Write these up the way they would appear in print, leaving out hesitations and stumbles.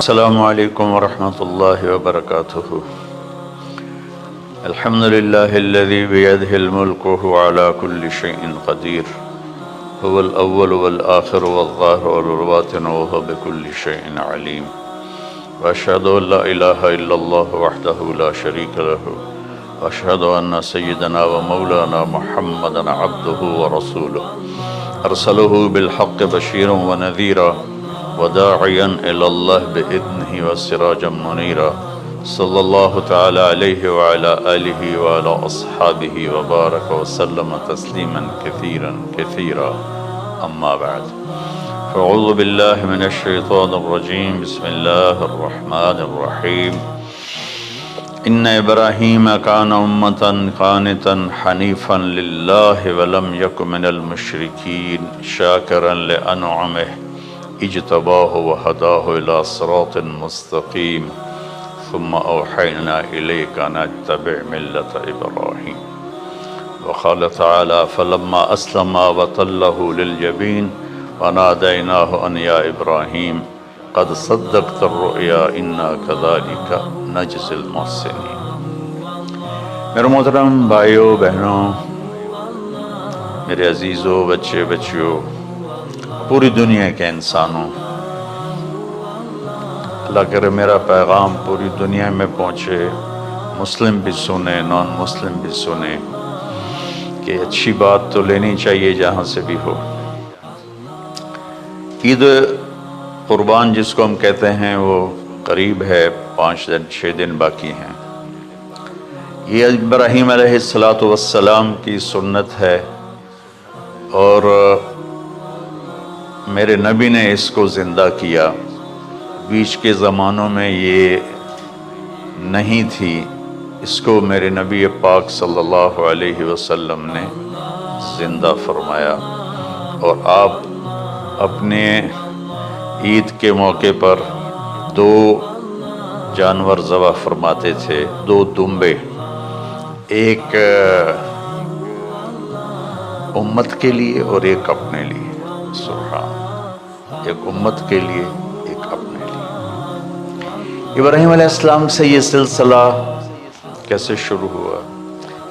السلام علیکم ورحمۃ اللہ وبرکاتہ۔ الحمد للہ الذی بیدہ الملک وہو علی کل شیء قدیر، هو الاول والآخر والظاہر والباطن وهو بكل شیء علیم، واشہد ان لا الہ الا اللہ وحدہ لا شریک لہ، واشہد ان سیدنا ومولانا محمدا عبدہ ورسولہ، ارسلہ بالحق بشیرا ونذیرا وداعیا الی اللہ بإذنہ وسراجا منیرا، صلی اللہ تعالی علیہ وعلی آلہ وعلی اصحابہ وبارک وسلم تسلیما کثیرا کثیرا، اما بعد فاعوذ باللہ من الشیطان الرجیم، بسم اللہ الرحمن الرحیم۔ ان ابراہیم کان امۃ قانتا حنیفا للہ ولم یک من المشرکین شاکرا لانعمہ اجتباہ وہداہ الی صراط مستقیم، ثم اوحینا الیک ان اتبع ملۃ ابراہیم۔ وقال تعالی فلما اسلما وتلہ للجبین ونادیناہ ان یا ابراہیم قد صدقت الرؤیا انا کذالک نجزی المحسنین۔ میرے محترم بھائیوں بہنوں، میرے عزیزوں، بچے بچیوں، پوری دنیا کے انسانوں، اللہ کرے میرا پیغام پوری دنیا میں پہنچے، مسلم بھی سنیں، نان مسلم بھی سنیں، کہ اچھی بات تو لینی چاہیے جہاں سے بھی ہو۔ عید قربان جس کو ہم کہتے ہیں وہ قریب ہے، 5 دن 6 دن باقی ہیں۔ یہ ابراہیم علیہ السلام کی سنت ہے، اور میرے نبی نے اس کو زندہ کیا۔ بیچ کے زمانوں میں یہ نہیں تھی، اس کو میرے نبی پاک صلی اللہ علیہ وسلم نے زندہ فرمایا، اور آپ اپنے عید کے موقع پر 2 جانور ذبح فرماتے تھے، 2 دمبے، ایک امت کے لیے اور ایک اپنے لیے۔ سبحان، ایک امت کے لیے، ایک اپنے لیے۔ ابراہیم علیہ السلام سے یہ سلسلہ کیسے شروع ہوا؟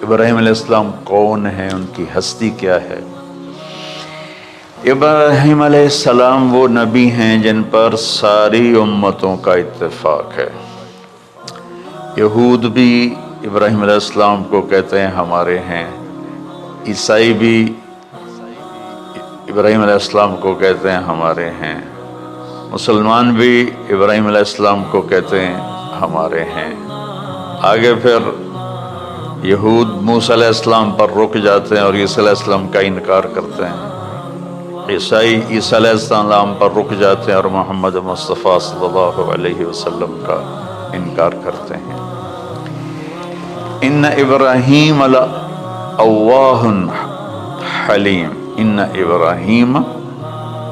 ابراہیم علیہ السلام کون ہیں، ان کی ہستی کیا ہے؟ ابراہیم علیہ السلام وہ نبی ہیں جن پر ساری امتوں کا اتفاق ہے۔ یہود بھی ابراہیم علیہ السلام کو کہتے ہیں ہمارے ہیں، عیسائی بھی ابراہیم علیہ السلام کو کہتے ہیں ہمارے ہیں، مسلمان بھی ابراہیم علیہ السلام کو کہتے ہیں ہمارے ہیں۔ آگے پھر یہود موسیٰ علیہ السلام پر رک جاتے ہیں اور عیسیٰ علیہ السلام کا انکار کرتے ہیں، عیسائی عیسیٰ علیہ السلام پر رک جاتے ہیں اور محمد مصطفیٰ صلی اللہ علیہ وسلم کا انکار کرتے ہیں۔ ان ابراہیم لأواہ حلیم، ان ابراہیم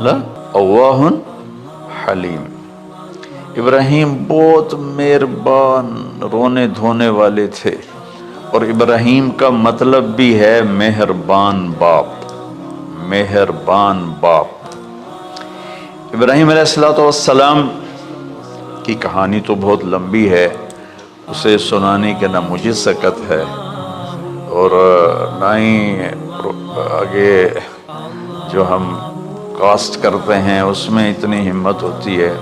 لأواہ حلیم، ابراہیم بہت مہربان، رونے دھونے والے تھے، اور ابراہیم کا مطلب بھی ہے مہربان باپ، مہربان باپ۔ ابراہیم علیہ السلام کی کہانی تو بہت لمبی ہے، اسے سنانے کے نہ مجھے سکت ہے، اور نہ ہی آگے جو ہم کاسٹ کرتے ہیں اس میں اتنی ہمت ہوتی ہے،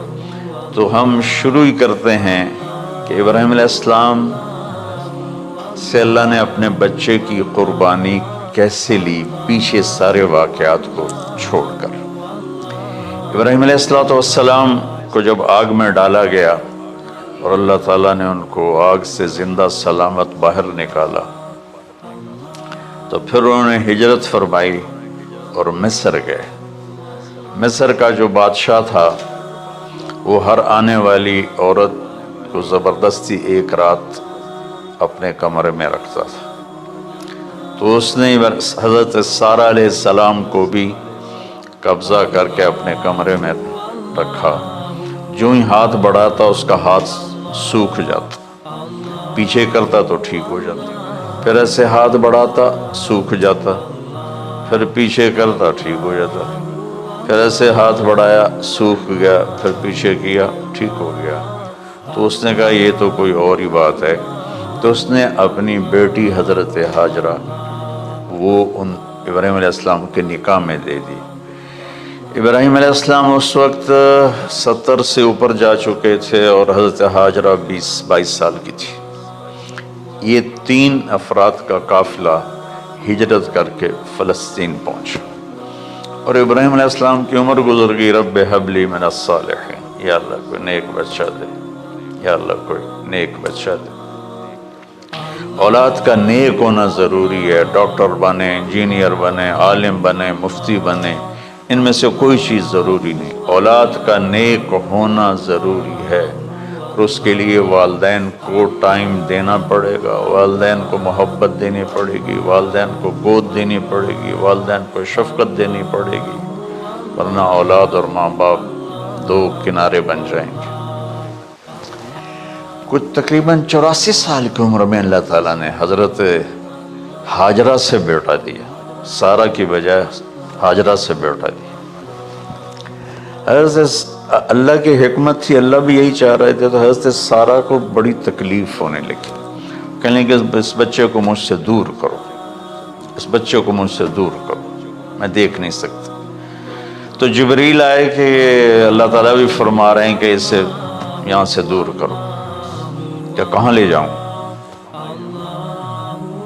تو ہم شروع ہی کرتے ہیں کہ ابراہیم علیہ السلام سے اللہ نے اپنے بچے کی قربانی کیسے لی، پیچھے سارے واقعات کو چھوڑ کر۔ ابراہیم علیہ السلام کو جب آگ میں ڈالا گیا اور اللہ تعالیٰ نے ان کو آگ سے زندہ سلامت باہر نکالا، تو پھر انہوں نے ہجرت فرمائی اور مصر گئے۔ مصر کا جو بادشاہ تھا وہ ہر آنے والی عورت کو زبردستی ایک رات اپنے کمرے میں رکھتا تھا، تو اس نے حضرت سارہ علیہ السلام کو بھی قبضہ کر کے اپنے کمرے میں رکھا۔ جو ہی ہاتھ بڑھاتا اس کا ہاتھ سوکھ جاتا، پیچھے کرتا تو ٹھیک ہو جاتا، پھر ایسے ہاتھ بڑھاتا سوکھ جاتا، پھر پیچھے کرتا ٹھیک ہو جاتا۔ پھر ایسے ہاتھ بڑھایا، سوکھ گیا، پھر پیچھے کیا، ٹھیک ہو گیا۔ تو اس نے کہا یہ تو کوئی اور ہی بات ہے۔ تو اس نے اپنی بیٹی حضرت ہاجرہ وہ ان ابراہیم علیہ السلام کے نکاح میں دے دی۔ ابراہیم علیہ السلام اس وقت 70 سے اوپر جا چکے تھے اور حضرت ہاجرہ 22 سال کی تھی۔ یہ 3 افراد کا قافلہ ہجرت کر کے فلسطین پہنچا، اور ابراہیم علیہ السلام کی عمر گزر گئی۔ رب ہب لی من الصالحین، یا اللہ کوئی نیک بچہ دے، یا اللہ کوئی نیک بچہ دے۔ اولاد کا نیک ہونا ضروری ہے۔ ڈاکٹر بنے، انجینئر بنے، عالم بنے، مفتی بنے، ان میں سے کوئی چیز ضروری نہیں، اولاد کا نیک ہونا ضروری ہے۔ اور اس کے لیے والدین کو ٹائم دینا پڑے گا، والدین کو محبت دینی پڑے گی، والدین کو گود دینی پڑے گی، والدین کو شفقت دینی پڑے گی، ورنہ اولاد اور ماں باپ 2 کنارے بن جائیں گے۔ کچھ تقریباً 84 سال کی عمر میں اللہ تعالیٰ نے حضرت ہاجرہ سے بیٹا دیا، سارہ کی بجائے ہاجرہ سے بیٹا دیا۔ حضرت اللہ کی حکمت تھی، اللہ بھی یہی چاہ رہے تھے، تو حضرت سارہ کو بڑی تکلیف ہونے لگی، کہنے کہ اس بچے کو مجھ سے دور کرو، اس بچے کو مجھ سے دور کرو، میں دیکھ نہیں سکتا۔ تو جبریل آئے کہ اللہ تعالیٰ بھی فرما رہے ہیں کہ اسے یہاں سے دور کرو، کہ کہاں لے جاؤں؟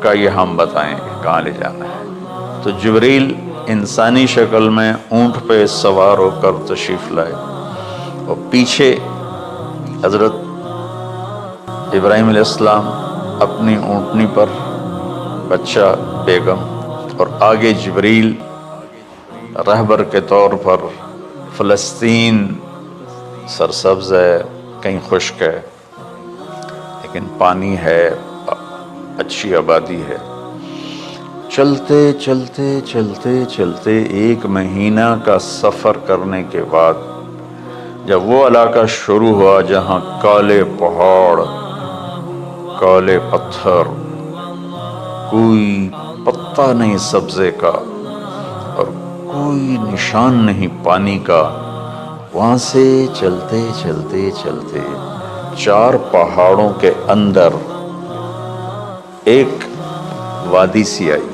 کہ یہ ہم بتائیں کہ کہاں لے جانا ہے۔ تو جبریل انسانی شکل میں اونٹ پہ سوار ہو کر تشریف لائے، اور پیچھے حضرت ابراہیم علیہ السلام اپنی اونٹنی پر، بچہ بیگم، اور آگے جبریل رہبر کے طور پر۔ فلسطین سرسبز ہے، کہیں خشک ہے، لیکن پانی ہے، اچھی آبادی ہے۔ چلتے چلتے چلتے چلتے 1 مہینہ کا سفر کرنے کے بعد جب وہ علاقہ شروع ہوا جہاں کالے پہاڑ، کالے پتھر، کوئی پتا نہیں سبزے کا اور کوئی نشان نہیں پانی کا، وہاں سے چلتے چلتے چلتے 4 پہاڑوں کے اندر ایک وادی سی آئی۔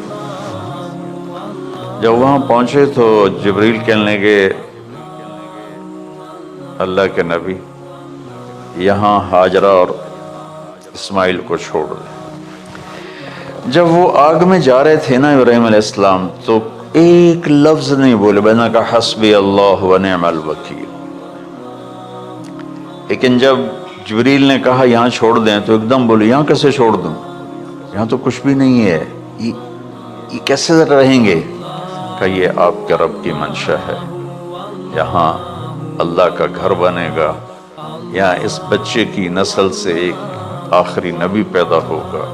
جب وہاں پہنچے تو جبریل کہنے لگے اللہ کے نبی یہاں ہاجرہ اور اسماعیل کو چھوڑ دیں۔ جب وہ آگ میں جا رہے تھے نا ابراہیم علیہ السلام، تو ایک لفظ نہیں بولے، بس نے کہا حسبی اللہ و نعم الوکیل۔ لیکن جب جبریل نے کہا یہاں چھوڑ دیں تو ایک دم بولے یہاں کیسے چھوڑ دوں، یہاں تو کچھ بھی نہیں ہے، یہ کیسے رہیں گے؟ کہ یہ آپ کے رب کی منشا ہے، یہاں اللہ کا گھر بنے گا، یہاں اس بچے کی نسل سے ایک آخری نبی پیدا ہوگا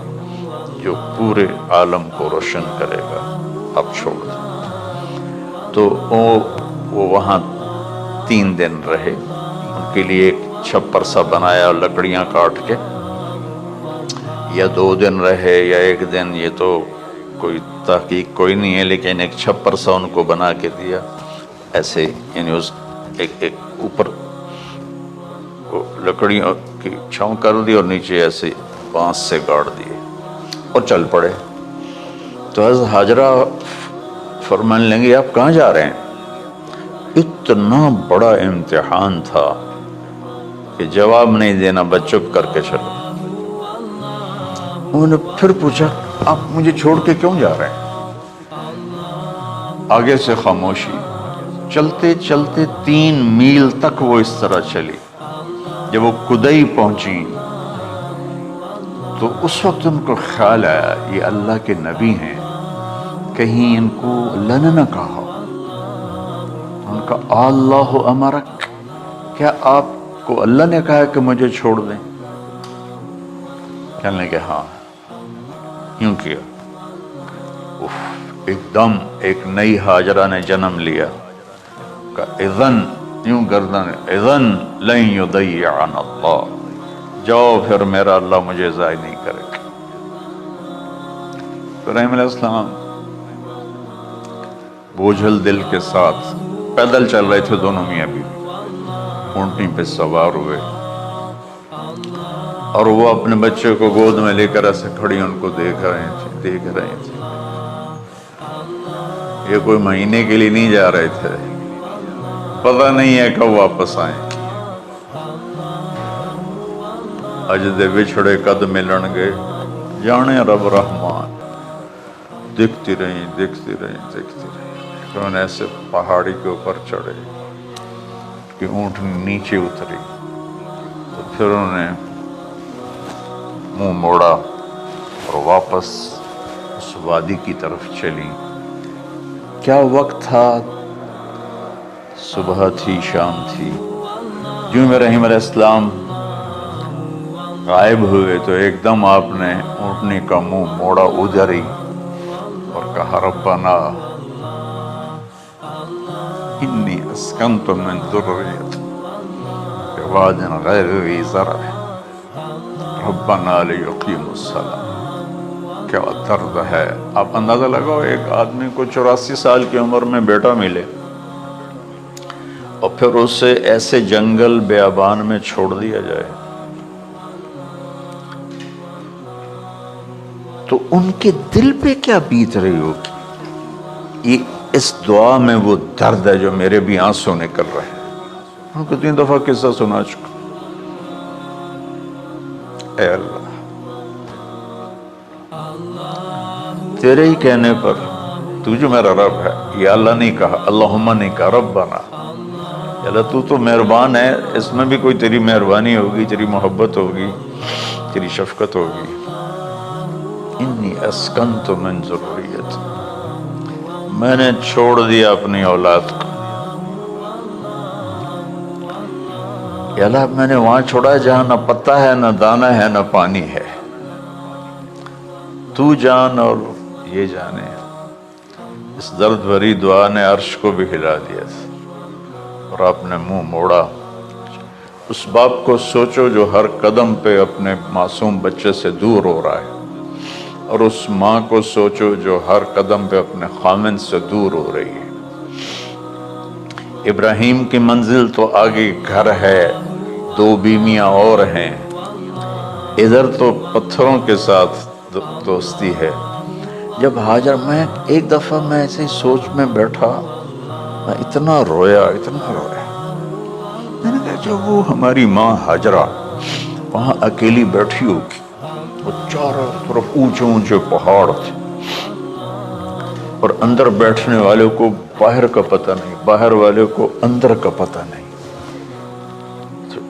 جو پورے عالم کو روشن کرے گا، اب چھوڑ دیں۔ تو وہ وہاں 3 دن رہے، ان کے لیے ایک چھپر سا بنایا لکڑیاں کاٹ کے، یا 2 دن رہے یا 1 دن، یہ تو کوئی تحقیق کوئی نہیں ہے، لیکن ایک چھپر سا ان کو بنا کے دیا ایسے، یعنی اس ایک اوپر لکڑیوں کی چھاؤں کر دی اور نیچے ایسے بانس سے گاڑ دیے اور چل پڑے۔ تو حضرت ہاجرہ فرمانے لگے آپ کہاں جا رہے ہیں؟ اتنا بڑا امتحان تھا کہ جواب نہیں دینا، بس چپ کر کے چلو۔ انہوں نے پھر پوچھا آپ مجھے چھوڑ کے کیوں جا رہے ہیں؟ آگے سے خاموشی۔ چلتے چلتے 3 میل تک وہ اس طرح چلی۔ جب وہ کدئی پہنچی تو اس وقت ان کو خیال آیا یہ اللہ کے نبی ہیں، کہیں ان کو اللہ نے نہ کہا، ان کا اللہ امرک، کیا آپ کو اللہ نے کہا کہ مجھے چھوڑ دیں؟ کہنے لگے ہاں، یوں کیا۔ ایک دم ایک نئی ہاجرہ نے جنم لیا، کہ اذن، یوں گردن، اذن لن یضیعن اللہ، جاؤ پھر میرا اللہ مجھے ضائع نہیں کرے گا۔ ابراہیم علیہ السلام بوجھل دل کے ساتھ پیدل چل رہے تھے دونوں میاں بیوی، اونٹنی پہ سوار ہوئے، اور وہ اپنے بچے کو گود میں لے کر ایسے کھڑی ان کو دیکھ رہے تھے۔ یہ کوئی مہینے کے لیے نہیں جا رہے تھے، پتہ نہیں ہے کب واپس آئیں۔ اجدے بچھڑے قد ملن گے، جانے رب رحمان۔ دیکھتی رہیں۔ انہوں نے ایسے پہاڑی کے اوپر چڑھے کہ اونٹنی نیچے اتری، تو پھر انہوں نے منہ موڑا اور واپس اس وادی کی طرف چلی۔ کیا وقت تھا، صبح تھی، شام تھی۔ جو ابراہیم علیہ السلام غائب ہوئے تو ایک دم آپ نے اونٹنی کا منہ موڑا ادھر ہی اور کہا ربنا انی اسکنت من ذریتی بواد غیر ذی زرع ربنا لیقیموا الصلاۃ۔ کیا درد ہے! آپ اندازہ لگاؤ، ایک آدمی کو 84 سال کی عمر میں بیٹا ملے اور پھر اسے ایسے جنگل بیابان میں چھوڑ دیا جائے، تو ان کے دل پہ کیا بیت رہی ہوگی۔ یہ اس دعا میں وہ درد ہے جو میرے بھی آنسوں نکل رہے ہیں۔ ان کو 3 دفعہ قصہ سنا چکا۔ اے اللہ، تیرے ہی کہنے پر، تو جو میرا رب ہے، یا اللہ نہیں کہا، اللہم نہیں کہا، ربنا، یا اللہ تو مہربان ہے، اس میں بھی کوئی تیری مہربانی ہوگی، تیری محبت ہوگی، تیری شفقت ہوگی۔ انی اسکنت من ذریتی، میں نے چھوڑ دیا اپنی اولاد کو، یا اللہ میں نے وہاں چھوڑا ہے جہاں نہ پتہ ہے، نہ دانا ہے، نہ پانی ہے، تو جان اور یہ جانے۔ اس درد بھری دعا نے عرش کو بھی ہلا دیا تھا، اور آپ نے منہ موڑا۔ اس باپ کو سوچو جو ہر قدم پہ اپنے معصوم بچے سے دور ہو رہا ہے، اور اس ماں کو سوچو جو ہر قدم پہ اپنے خامن سے دور ہو رہی ہے۔ ابراہیم کی منزل تو آگے گھر ہے، 2 بیویاں اور ہیں، ادھر تو پتھروں کے ساتھ دوستی ہے۔ جب ہاجر، میں ایک دفعہ میں ایسے سوچ میں بیٹھا، میں اتنا رویا۔ میں نے کہا جب وہ ہماری ماں ہاجرہ وہاں اکیلی بیٹھی ہوگی، وہ چاروں طرف اونچے اونچے پہاڑ تھے، اور اندر بیٹھنے والوں کو باہر کا پتہ نہیں، باہر والوں کو اندر کا پتہ نہیں۔ تو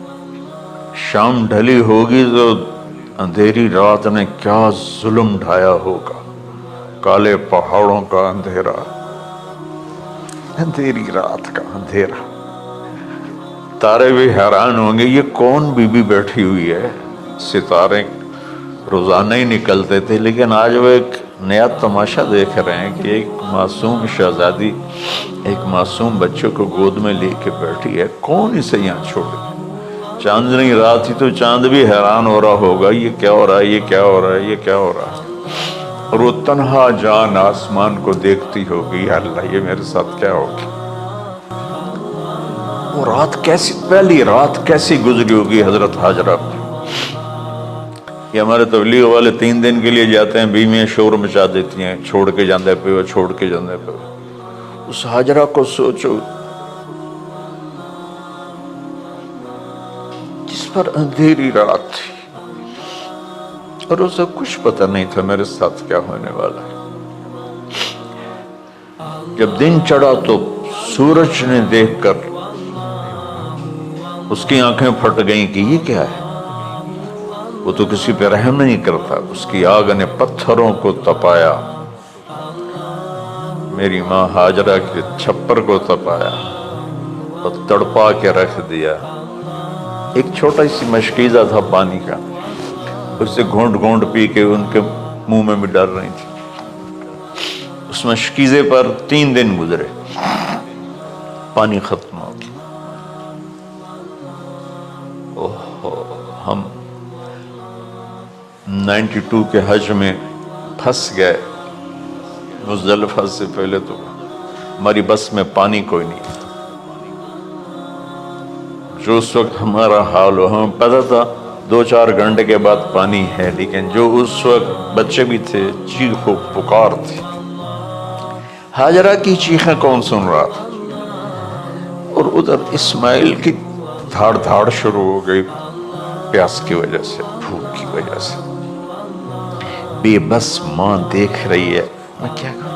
شام ڈھلی ہوگی تو اندھیری رات نے کیا ظلم ڈھایا ہوگا، کالے پہاڑوں کا اندھیرا، اندھیری رات کا اندھیرا۔ تارے بھی حیران ہوں گے یہ کون بی بی بیٹھی ہوئی ہے۔ ستارے روزانہ ہی نکلتے تھے، لیکن آج وہ ایک نیا تماشا دیکھ رہے ہیں کہ ایک معصوم شہزادی ایک معصوم بچے کو گود میں لے کے بیٹھی ہے، کون اسے یہاں چھوڑ گیا۔ چاندنی رات تھی تو چاند بھی حیران ہو رہا ہوگا، یہ کیا ہو رہا ہے، یہ کیا ہو رہا ہے، یہ کیا ہو رہا ہے۔ اور وہ تنہا جان آسمان کو دیکھتی ہوگی، یا اللہ یہ میرے ساتھ کیا ہوگی۔ وہ رات کیسی، پہلی رات کیسی گزری ہوگی حضرت ہاجرہ پر۔ یہ ہمارے تبلیغ والے 3 دن کے لیے جاتے ہیں، بیویاں شور مچا دیتی ہیں، چھوڑ کے جاندے پہ وہ، چھوڑ کے جاندے پہ۔ اس ہاجرہ کو سوچو جس پر اندھیری رات تھی، اور اسے کچھ پتہ نہیں تھا میرے ساتھ کیا ہونے والا ہے۔ جب دن چڑھا تو سورج نے دیکھ کر اس کی آنکھیں پھٹ گئیں کہ یہ کیا ہے۔ وہ تو کسی پہ رحم نہیں کرتا، اس کی آگ نے پتھروں کو تپایا، میری ماں ہاجرہ کے چھپر کو تپایا اور تڑپا کے رکھ دیا۔ ایک چھوٹا سی مشکیزہ تھا پانی کا، اسے گھونٹ گھونٹ پی کے ان کے منہ میں بھی ڈال رہی تھی۔ اس مشکیزے پر 3 دن گزرے، پانی ختم ہو گیا۔ ہم 92 کے حج میں پھنس گئے، مزدلفہ سے پہلے تو ہماری بس میں پانی کوئی نہیں تھا۔ جو اس وقت ہمارا حال ہو. ہمیں پتہ تھا 2-4 گھنٹے کے بعد پانی ہے، لیکن جو اس وقت بچے بھی تھے، چیخ و پکار تھی. ہاجرہ کی چیخیں کون سن رہا تھا؟ اور ادھر اسماعیل کی دھاڑ دھاڑ شروع ہو گئی، پیاس کی وجہ سے، بھوک کی وجہ سے. بے بس ماں دیکھ رہی ہے، میں کیا کروں.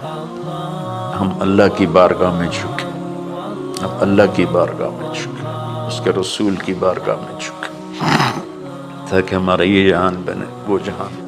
ہم اللہ کی بارگاہ میں جھکیں، ہم اللہ کی بارگاہ میں جھکیں، اس کے رسول کی بارگاہ میں جھکیں، تاکہ ہمارا یہ جہان بنے وہ جہان۔